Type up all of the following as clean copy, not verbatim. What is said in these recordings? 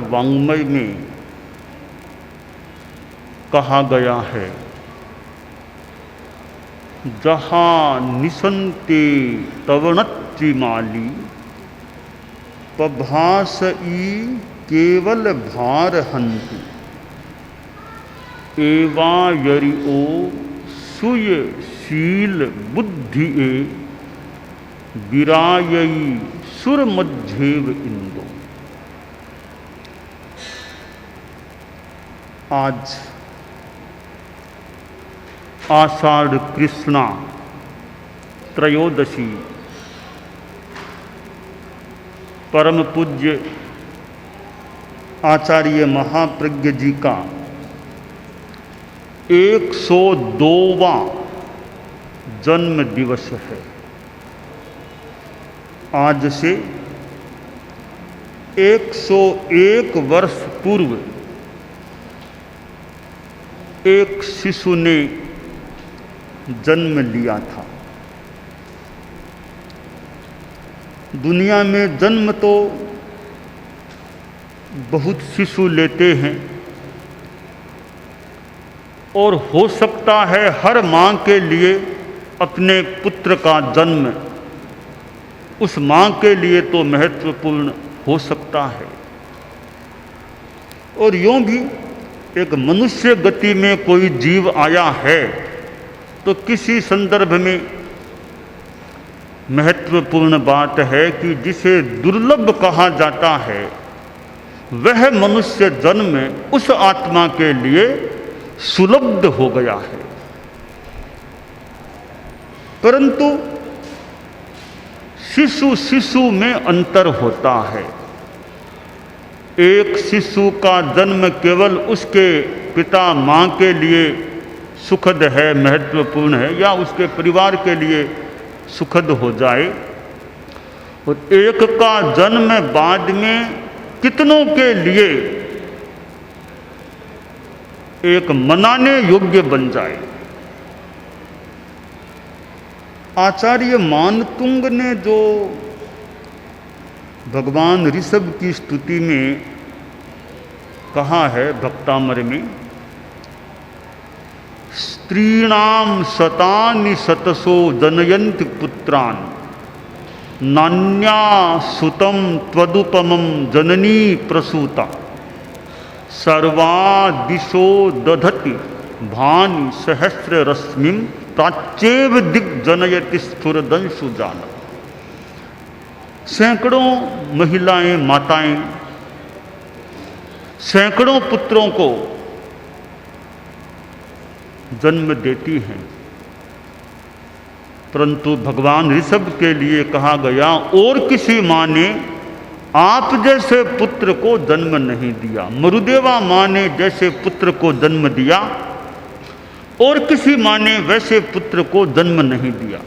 वाङ्मय में कहा गया है, जहाँ निसंते तवणत्रिमाली पभासई केवल भार हंतु एवा यरिओ सुय शील बुद्धि ए विरायई सुर मध्येव इंदो। आज आषाढ़ कृष्णा त्रयोदशी परम पूज्य आचार्य महाप्रज्ञ जी का 102वां जन्म दिवस है। आज से 101 वर्ष पूर्व एक शिशु ने जन्म लिया था। दुनिया में जन्म तो बहुत शिशु लेते हैं और हो सकता है हर माँ के लिए अपने पुत्र का जन्म उस माँ के लिए तो महत्वपूर्ण हो सकता है। और यूँ भी एक मनुष्य गति में कोई जीव आया है तो किसी संदर्भ में महत्वपूर्ण बात है कि जिसे दुर्लभ कहा जाता है वह मनुष्य जन्म उस आत्मा के लिए सुलभ हो गया है। परंतु शिशु शिशु में अंतर होता है। एक शिशु का जन्म केवल उसके पिता माँ के लिए सुखद है, महत्वपूर्ण है, या उसके परिवार के लिए सुखद हो जाए, और एक का जन्म बाद में कितनों के लिए एक मनाने योग्य बन जाए। आचार्य मानतुंग ने जो भगवान ऋषभ की स्तुति में कहा है भक्तामर में, स्त्रीणाम शतानि शतसो जनयन्ति पुत्रान् नान्या सुतं त्वदुपमं जननी प्रसूता सर्वा दिशो दधति भानि सहस्र रश्मिं प्राच्येव दिग्जनयति स्फुरदंशु जान। सैकड़ों महिलाएं माताएं सैकड़ों पुत्रों को जन्म देती हैं, परंतु भगवान ऋषभ के लिए कहा गया और किसी माँ ने आप जैसे पुत्र को जन्म नहीं दिया। मरुदेवा माँ ने जैसे पुत्र को जन्म दिया और किसी माँ ने वैसे पुत्र को जन्म नहीं दिया।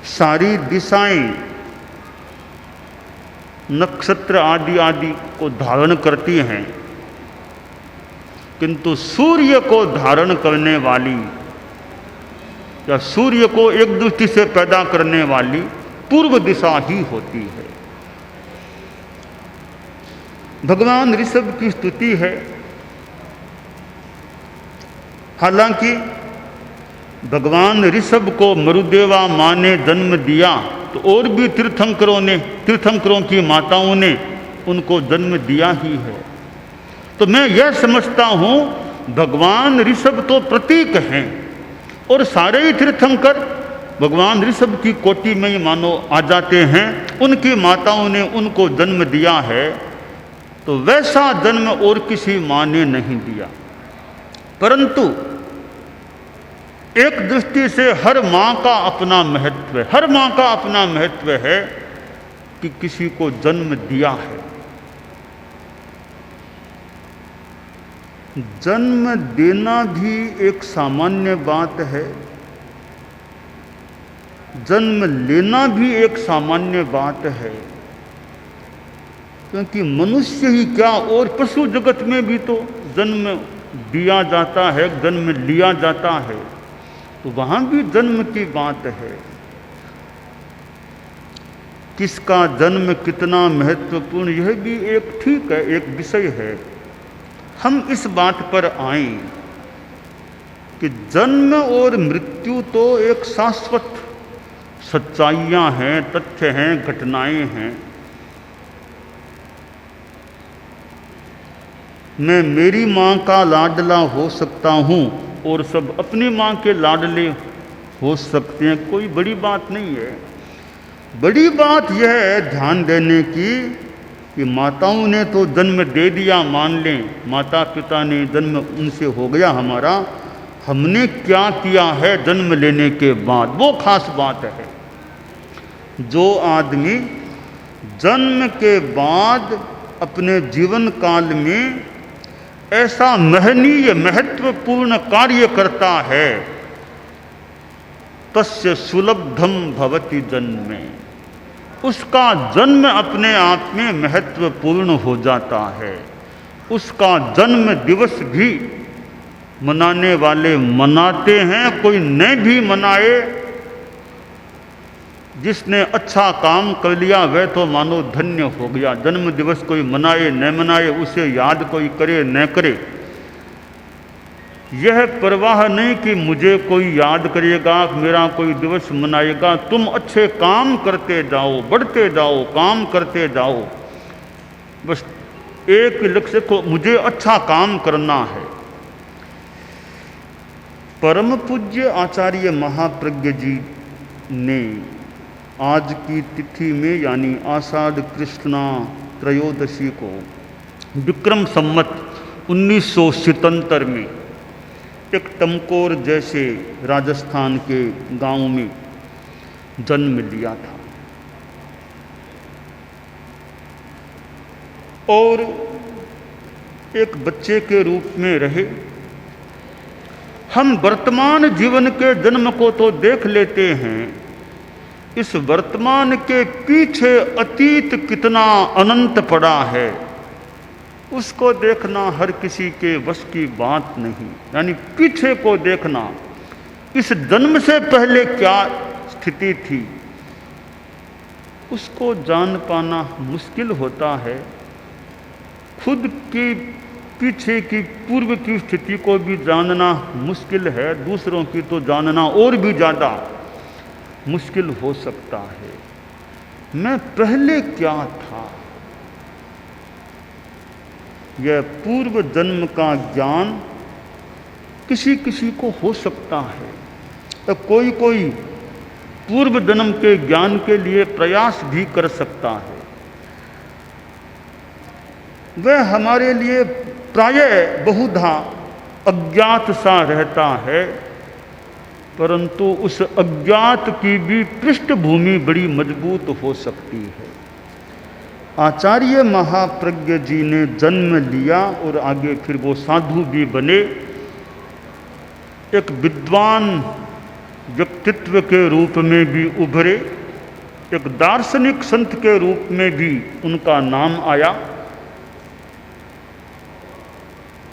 सारी दिशाएं नक्षत्र आदि आदि को धारण करती हैं, किंतु सूर्य को धारण करने वाली या सूर्य को एक दृष्टि से पैदा करने वाली पूर्व दिशा ही होती है। भगवान ऋषभ की स्तुति है। हालांकि भगवान ऋषभ को मरुदेवा माँ ने जन्म दिया तो और भी तीर्थंकरों की माताओं ने उनको जन्म दिया ही है। तो मैं यह समझता हूँ भगवान ऋषभ तो प्रतीक हैं और सारे ही तीर्थंकर भगवान ऋषभ की कोटि में ही मानो आ जाते हैं। उनकी माताओं ने उनको जन्म दिया है, तो वैसा जन्म और किसी माँ ने नहीं दिया। परंतु एक दृष्टि से हर माँ का अपना महत्व है। हर माँ का अपना महत्व है कि किसी को जन्म दिया है। जन्म देना भी एक सामान्य बात है, जन्म लेना भी एक सामान्य बात है, क्योंकि मनुष्य ही क्या और पशु जगत में भी तो जन्म दिया जाता है, जन्म लिया जाता है, तो वहाँ भी जन्म की बात है। किसका जन्म कितना महत्वपूर्ण, यह भी एक ठीक है, एक विषय है। हम इस बात पर आए कि जन्म और मृत्यु तो एक शाश्वत सच्चाइयाँ हैं, तथ्य हैं, घटनाएं हैं। मैं मेरी माँ का लाडला हो सकता हूँ और सब अपनी माँ के लाडले हो सकते हैं, कोई बड़ी बात नहीं है। बड़ी बात यह है ध्यान देने की कि माताओं ने तो जन्म दे दिया, मान लें माता पिता ने जन्म उनसे हो गया हमारा, हमने क्या किया है जन्म लेने के बाद, वो खास बात है। जो आदमी जन्म के बाद अपने जीवन काल में ऐसा महनीय महत्वपूर्ण कार्य करता है, तस्य सुलब्धम भवति जन्मे, उसका जन्म अपने आप में महत्वपूर्ण हो जाता है। उसका जन्म दिवस भी मनाने वाले मनाते हैं, कोई न भी मनाए, जिसने अच्छा काम कर लिया वह तो मानो धन्य हो गया। जन्म दिवस कोई मनाए न मनाए, उसे याद कोई करे न करे, यह परवाह नहीं कि मुझे कोई याद करेगा, मेरा कोई दिवस मनाएगा। तुम अच्छे काम करते जाओ, बढ़ते जाओ, काम करते जाओ, बस एक लक्ष्य को, मुझे अच्छा काम करना है। परम पूज्य आचार्य महाप्रज्ञ जी ने आज की तिथि में यानी आषाढ़ कृष्णा त्रयोदशी को विक्रम संवत 1977 में एक तमकोर जैसे राजस्थान के गांव में जन्म लिया था और एक बच्चे के रूप में रहे। हम वर्तमान जीवन के जन्म को तो देख लेते हैं, इस वर्तमान के पीछे अतीत कितना अनंत पड़ा है, उसको देखना हर किसी के वश की बात नहीं। यानी पीछे को देखना, इस जन्म से पहले क्या स्थिति थी, उसको जान पाना मुश्किल होता है। खुद की पीछे की पूर्व की स्थिति को भी जानना मुश्किल है, दूसरों की तो जानना और भी ज़्यादा मुश्किल हो सकता है। मैं पहले क्या था, यह पूर्व जन्म का ज्ञान किसी किसी को हो सकता है, तो कोई कोई पूर्व जन्म के ज्ञान के लिए प्रयास भी कर सकता है। वह हमारे लिए प्रायः बहुधा अज्ञात सा रहता है, परंतु उस अज्ञात की भी पृष्ठभूमि बड़ी मजबूत हो सकती है। आचार्य महाप्रज्ञ जी ने जन्म लिया और आगे फिर वो साधु भी बने, एक विद्वान व्यक्तित्व के रूप में भी उभरे, एक दार्शनिक संत के रूप में भी उनका नाम आया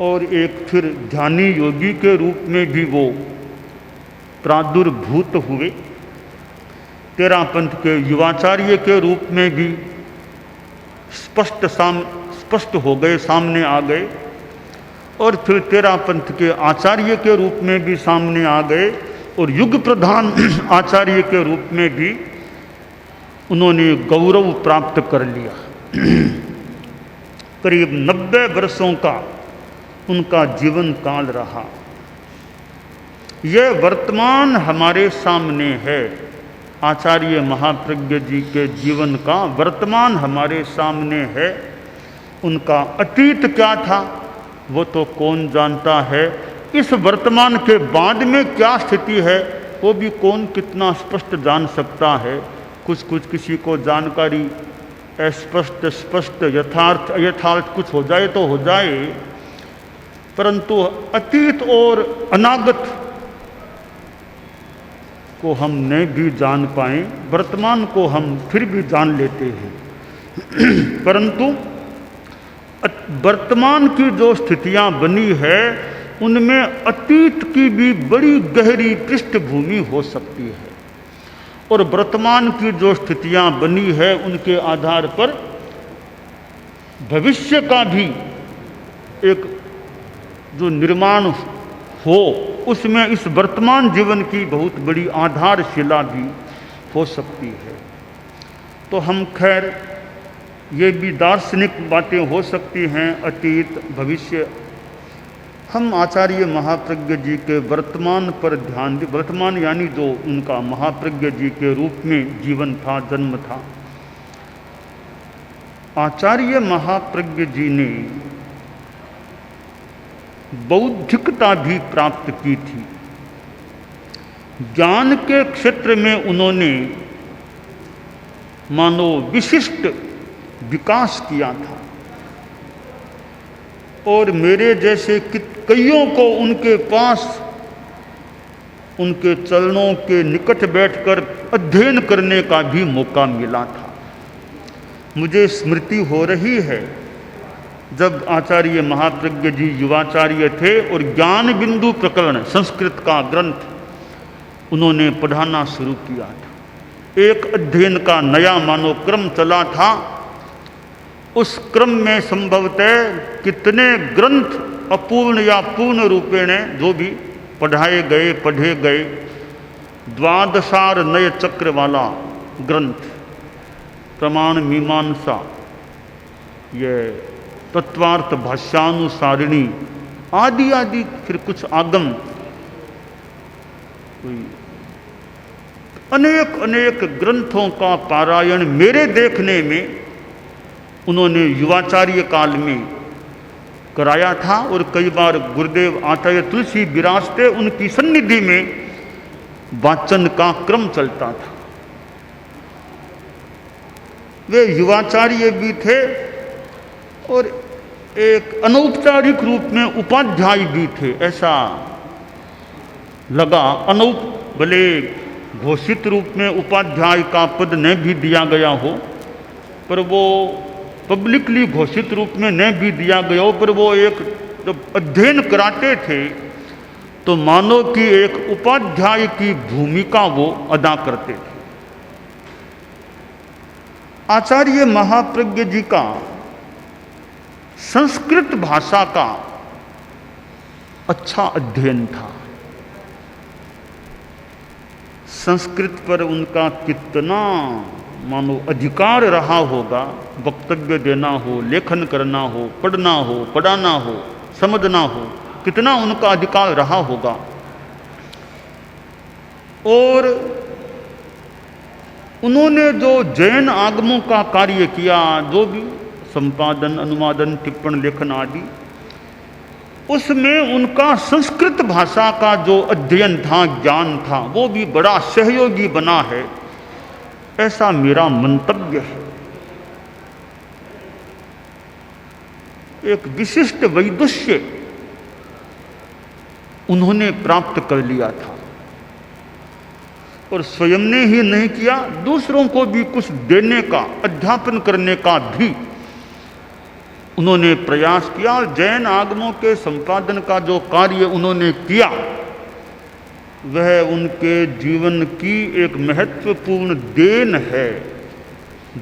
और एक फिर ध्यानी योगी के रूप में भी वो प्रादुर्भूत हुए। तेरापंथ के युवाचार्य के रूप में भी स्पष्ट हो गए, सामने आ गए, और फिर तेरापंथ के आचार्य के रूप में भी सामने आ गए, और युग प्रधान आचार्य के रूप में भी उन्होंने गौरव प्राप्त कर लिया। करीब 90 वर्षों का उनका जीवन काल रहा। यह वर्तमान हमारे सामने है, आचार्य महाप्रज्ञ जी के जीवन का वर्तमान हमारे सामने है। उनका अतीत क्या था वो तो कौन जानता है, इस वर्तमान के बाद में क्या स्थिति है वो भी कौन कितना स्पष्ट जान सकता है। कुछ कुछ किसी को जानकारी अस्पष्ट, स्पष्ट, यथार्थ अयथार्थ कुछ हो जाए तो हो जाए, परंतु अतीत और अनागत को हम नहीं भी जान पाए, वर्तमान को हम फिर भी जान लेते हैं। परंतु वर्तमान की जो स्थितियां बनी है उनमें अतीत की भी बड़ी गहरी पृष्ठभूमि हो सकती है। और वर्तमान की जो स्थितियां बनी है उनके आधार पर भविष्य का भी एक जो निर्माण हो, उसमें इस वर्तमान जीवन की बहुत बड़ी आधारशिला भी हो सकती है। तो हम खैर ये भी दार्शनिक बातें हो सकती हैं, अतीत भविष्य। हम आचार्य महाप्रज्ञ जी के वर्तमान पर ध्यान दें, वर्तमान यानी जो उनका महाप्रज्ञ जी के रूप में जीवन था, जन्म था। आचार्य महाप्रज्ञ जी ने बौद्धिकता भी प्राप्त की थी। ज्ञान के क्षेत्र में उन्होंने मानो विशिष्ट विकास किया था और मेरे जैसे कईयों को उनके पास उनके चरणों के निकट बैठकर अध्ययन करने का भी मौका मिला था। मुझे स्मृति हो रही है जब आचार्य महाप्रज्ञ जी युवाचार्य थे और ज्ञान बिंदु प्रकरण संस्कृत का ग्रंथ उन्होंने पढ़ाना शुरू किया था। एक अध्ययन का नया मानो क्रम चला था। उस क्रम में संभवतः कितने ग्रंथ अपूर्ण या पूर्ण रूपेण जो भी पढ़ाए गए, पढ़े गए। द्वादशार नय चक्र वाला ग्रंथ, प्रमाण मीमांसा, ये तत्वार्थ भाष्यानुसारिणी आदि आदि, फिर कुछ आगम, अनेक अनेक ग्रंथों का पारायण मेरे देखने में उन्होंने युवाचार्य काल में कराया था। और कई बार गुरुदेव आचार्य तुलसी विरासते उनकी सन्निधि में वाचन का क्रम चलता था। वे युवाचार्य भी थे और एक अनौपचारिक रूप में उपाध्याय भी थे। ऐसा लगा, भले घोषित रूप में उपाध्याय का पद न भी दिया गया हो, पर वो पब्लिकली घोषित रूप में न भी दिया गया हो, पर वो एक जब अध्ययन कराते थे तो मानो कि एक उपाध्याय की भूमिका वो अदा करते थे। आचार्य महाप्रज्ञ जी का संस्कृत भाषा का अच्छा अध्ययन था। संस्कृत पर उनका कितना मानो अधिकार रहा होगा, वक्तव्य देना हो, लेखन करना हो, पढ़ना हो, पढ़ाना हो, समझना हो, कितना उनका अधिकार रहा होगा। और उन्होंने जो जैन आगमों का कार्य किया, जो भी संपादन, अनुवादन, टिप्पण, लेखन आदि, उसमें उनका संस्कृत भाषा का जो अध्ययन था, ज्ञान था, वो भी बड़ा सहयोगी बना है, ऐसा मेरा मंतव्य है। एक विशिष्ट वैदुष्य उन्होंने प्राप्त कर लिया था और स्वयं ने ही नहीं किया, दूसरों को भी कुछ देने का, अध्यापन करने का भी उन्होंने प्रयास किया। और जैन आगमों के संपादन का जो कार्य उन्होंने किया, वह उनके जीवन की एक महत्वपूर्ण देन है।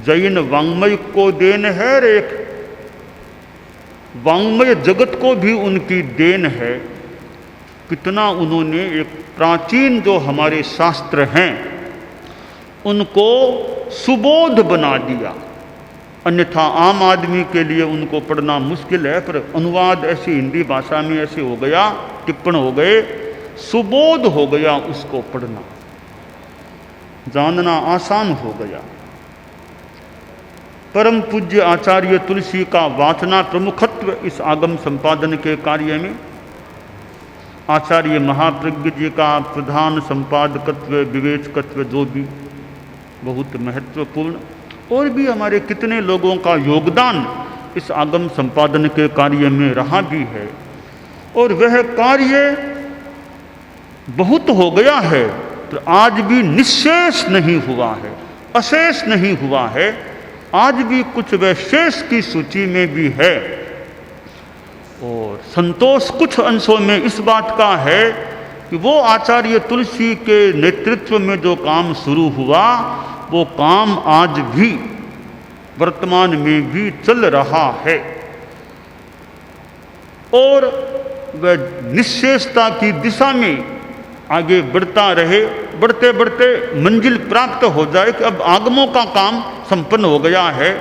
जैन वाङ्मय को देन है और एक वाङ्मय जगत को भी उनकी देन है। कितना उन्होंने एक प्राचीन जो हमारे शास्त्र हैं उनको सुबोध बना दिया। अन्यथा आम आदमी के लिए उनको पढ़ना मुश्किल है, पर अनुवाद ऐसी हिंदी भाषा में ऐसे हो गया, टिप्पण हो गए, सुबोध हो गया, उसको पढ़ना जानना आसान हो गया। परम पूज्य आचार्य तुलसी का वाचना प्रमुखत्व इस आगम संपादन के कार्य में, आचार्य महाप्रज्ञ जी का प्रधान संपादकत्व, विवेचकत्व जो भी बहुत महत्वपूर्ण, और भी हमारे कितने लोगों का योगदान इस आगम संपादन के कार्य में रहा भी है। और वह कार्य बहुत हो गया है, तो आज भी निःशेष नहीं हुआ है, अशेष नहीं हुआ है, आज भी कुछ वह शेष की सूची में भी है। और संतोष कुछ अंशों में इस बात का है कि वो आचार्य तुलसी के नेतृत्व में जो काम शुरू हुआ वो काम आज भी वर्तमान में भी चल रहा है और वह निश्चेषता की दिशा में आगे बढ़ता रहे। बढ़ते बढ़ते मंजिल प्राप्त हो जाए कि अब आगमों का काम संपन्न हो गया है,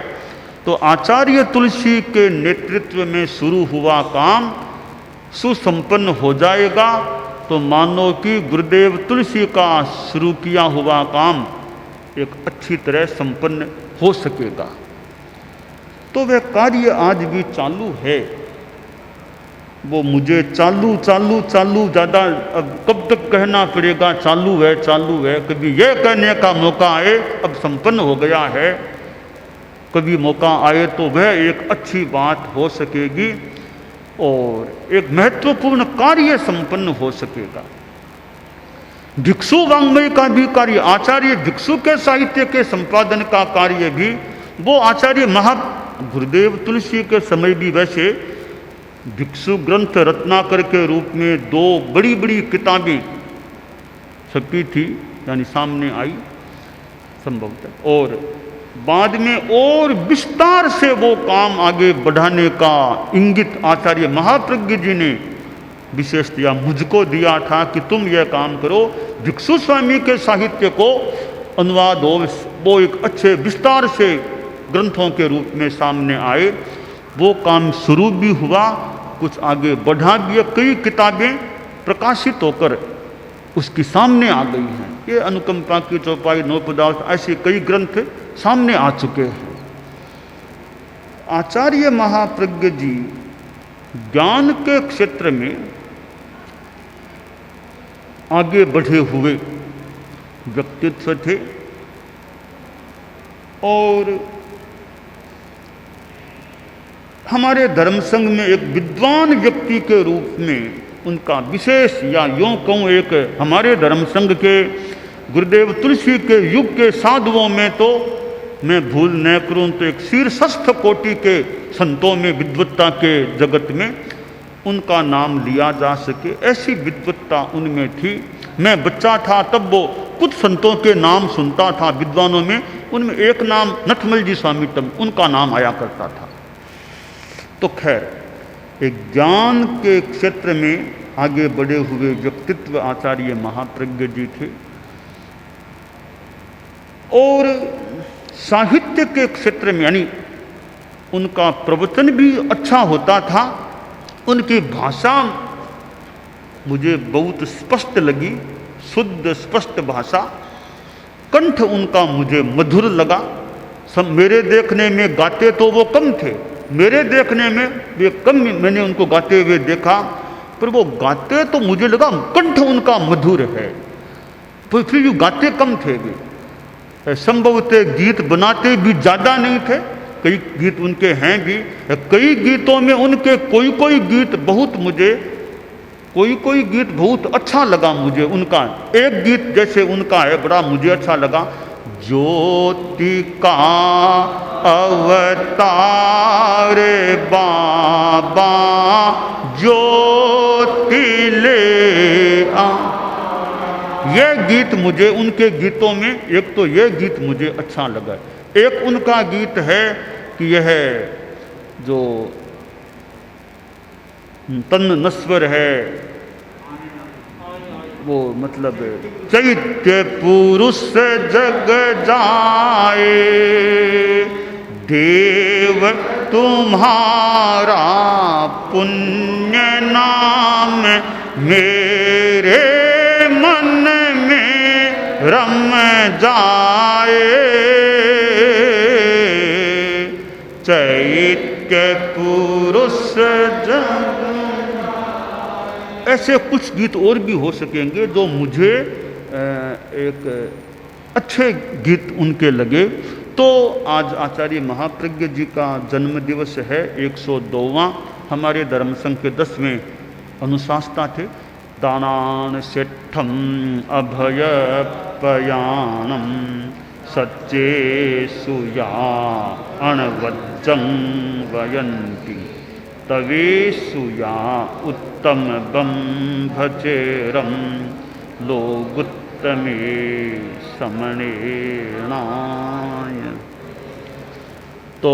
तो आचार्य तुलसी के नेतृत्व में शुरू हुआ काम सुसंपन्न हो जाएगा। तो मानो कि गुरुदेव तुलसी का शुरू किया हुआ काम एक अच्छी तरह संपन्न हो सकेगा। तो वह कार्य आज भी चालू है। वो मुझे चालू चालू चालू ज़्यादा अब कब तक कहना पड़ेगा चालू है चालू है। कभी यह कहने का मौका आए अब संपन्न हो गया है, कभी मौका आए तो वह एक अच्छी बात हो सकेगी और एक महत्वपूर्ण कार्य संपन्न हो सकेगा। भिक्षु वाङ्मय का भी कार्य, आचार्य भिक्षु के साहित्य के संपादन का कार्य भी वो आचार्य गुरुदेव तुलसी के समय भी वैसे भिक्षु ग्रंथ रत्नाकर के रूप में 2 बड़ी बड़ी किताबें छपी थी, यानी सामने आई संभवतः, और बाद में और विस्तार से वो काम आगे बढ़ाने का इंगित आचार्य महाप्रज्ञ जी ने विशेषतया मुझको दिया था कि तुम यह काम करो। भिक्षु स्वामी के साहित्य को अनुवाद हो, वो एक अच्छे विस्तार से ग्रंथों के रूप में सामने आए। वो काम शुरू भी हुआ, कुछ आगे बढ़ा भी, कई किताबें प्रकाशित होकर उसकी सामने आ गई हैं। ये अनुकंपा की चौपाई, नवपदार्थ, ऐसे कई ग्रंथ सामने आ चुके हैं। आचार्य महाप्रज्ञ जी ज्ञान के क्षेत्र में आगे बढ़े हुए व्यक्तित्व थे और हमारे धर्म संघ में एक विद्वान व्यक्ति के रूप में उनका विशेष, या यूँ कहूँ एक हमारे धर्म संघ के गुरुदेव तुलसी के युग के साधुओं में तो मैं भूल न करूँ तो एक शीर्षस्थ कोटि के संतों में, विद्वत्ता के जगत में उनका नाम लिया जा सके, ऐसी विद्वत्ता उनमें थी। मैं बच्चा था तब वो कुछ संतों के नाम सुनता था विद्वानों में, उनमें एक नाम नथमल जी स्वामी तब उनका नाम आया करता था। तो खैर, एक ज्ञान के क्षेत्र में आगे बढ़े हुए व्यक्तित्व आचार्य महाप्रज्ञ जी थे और साहित्य के क्षेत्र में, यानी उनका प्रवचन भी अच्छा होता था। उनकी भाषा मुझे बहुत स्पष्ट लगी, शुद्ध स्पष्ट भाषा। कंठ उनका मुझे मधुर लगा। सब मेरे देखने में गाते तो वो कम थे, मेरे देखने में वे कम, मैंने उनको गाते हुए देखा, पर वो गाते तो मुझे लगा कंठ उनका मधुर है, पर फिर भी गाते कम थे वे। संभवतः गीत बनाते भी ज़्यादा नहीं थे, कई गीत उनके हैं भी, कई गीतों में उनके कोई कोई गीत बहुत मुझे, कोई कोई गीत बहुत अच्छा लगा मुझे उनका। एक गीत जैसे उनका है बड़ा मुझे अच्छा लगा, ज्योति का अवतार बाबा ज्योति ले आ। यह गीत मुझे उनके गीतों में, एक तो यह गीत मुझे अच्छा लगा। एक उनका गीत है कि यह जो तन नस्वर है, वो मतलब चैत्य पुरुष जग जाए, देव तुम्हारा पुण्य नाम मेरे मन में रम जाए, चैत्य पुरुष जग। ऐसे कुछ गीत और भी हो सकेंगे जो मुझे एक अच्छे गीत उनके लगे। तो आज आचार्य महाप्रज्ञ जी का जन्म दिवस है, 102वां। हमारे धर्म संघ के 10वें अनुशासता थे। दानान सेठम अभय पयानम सच्चे सुया अणवज्जं वयंती तवेषु या उत्तम बंभचेरम लोगुत्तमे समणेणाय। तो